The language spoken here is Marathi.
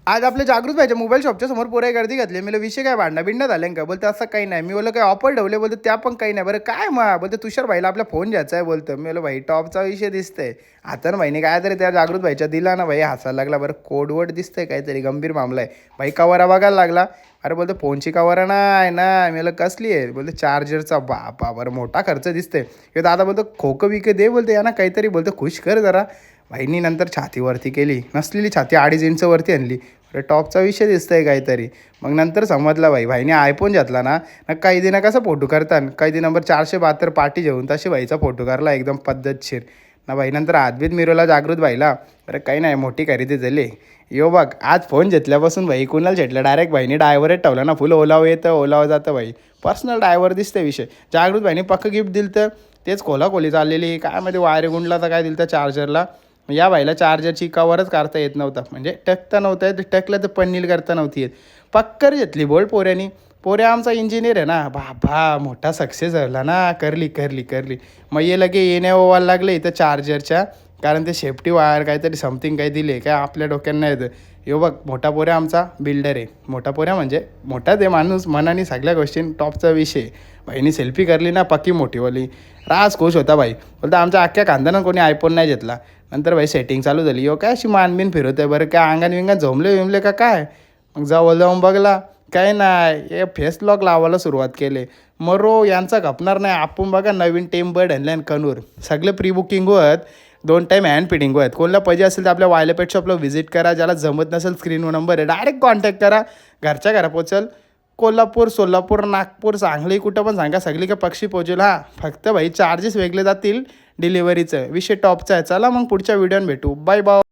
आज आपल्या जागृत भाईच्या मोबाईल शॉपच्या समोर पोरे गर्दी घातली. मी विषय काय भांडणं बिंडणं झालं का? बोलते असं काही नाही. मी बोललो काय ऑफर ठेवले? बोलते त्या पण काही नाही. बरं काय मग? बोलते तुषार भाईला आपला फोन घ्यायचा आहे बोलतं. मी बोललो भाई टॉपचा विषय दिसतंय. आता ना भाईने काय तरी त्या जागृत भाईच्या दिला ना भाई हसायला लागला. बरं कोडवर्ड दिसतंय काहीतरी गंभीर मामला आहे. भाई कवरा बघायला लागला. अरे बोलतो फोनची कवरा नाही ना. मी बोललो कसली आहे? बोलते चार्जरचा. बापा बरं मोठा खर्च दिसतंय. हे दादा बोलतो खोकं विकं दे बोलते यांना काहीतरी बोलतो खुश कर जरा. भाईनी नंतर छातीवरती केली. नसलेली छाती 2.5 इंच वरती आणली. अरे टॉपचा विषय दिसतंय काहीतरी. मग नंतर समजला भाईने आयफोन घेतला ना काही दिनं कसं फोटो करतात काही दिन नंबर 472 पार्टी घेऊन तशी भाईचा फोटो करला एकदम पद्धतशीर ना. भाई नंतर हातबीत मिरवला जागृत भाईला. अरे काही नाही मोठी खरेदी झाली. यो बघ आज फोन घेतल्यापासून भाई कुणाला छेटलं डायरेक्ट भाईने ड्रायव्हरच ठेवला ना. फुल ओलाव येतं ओलाव जातं भाई. पर्सनल ड्रायव्हर दिसते विषय. जागृत भाईने पक्क गिफ्ट दिलं तर तेच खोलाखोली चाललेली काय मध्ये वायर गुंडला तर काय दिलं तर चार्जरला. या भाईला चार्जरची कवरच काढता येत नव्हता. म्हणजे टकता नव्हता येत टकलं तर पन्नील करता नव्हती येत. पक्कर घेतली बोल्ड पोऱ्यानी. पोऱ्या आमचा इंजिनियर आहे ना. बाबा मोठा सक्सेस झाला ना. करली मग ये लगे येण्या ओवायला लागले इथं चार्जरच्या. कारण ते सेफ्टी वायर काहीतरी समथिंग काही दिले काय आपल्या डोक्यांना येतं. यो बघ मोठा पोऱ्या आमचा बिल्डर आहे. मोठा पोऱ्या म्हणजे मोठा ते माणूस मनाने सगळ्या गोष्टी टॉपचा विषय. भाईनी सेल्फी करली ना पक्की मोठीवाली. राज खुश होता भाई. बोलता आमच्या अख्ख्या खानदानात कोणी आयफोन नाही घेतला. नंतर भाई सेटिंग चालू झाली. यो काय अशी मानबीन फिरवतोय बरं काय अंगण विंगण झोंबले का काय. मग जवळ जाऊन बघला काय नाही हे फेस लॉक लावायला सुरुवात केले. मरो यांचा खपणार नाही. आपण बघा नवीन टेम्बर्ड आणल्यान कनूर सगळे प्री बुकिंग होत 2 टाईम हँड फिटिंग होत. कोणाला पाहिजे असेल तर आपल्या वायलेपेट शॉपला व्हिजिट करा. ज्याला जमत नसेल स्क्रीनवर नंबर आहे डायरेक्ट कॉन्टॅक्ट करा. घरच्या घरा पोचल. कोल्हापूर सोलापूर नागपूर सांगली कुठं पण सांगा सगळी का पक्षी पोचेल. हां फक्त भाई चार्जेस वेगळे जातील डिलिव्हरीचं. विषय टॉपचा आहे. चला मग पुढच्या व्हिडिओने भेटू. Bye bye.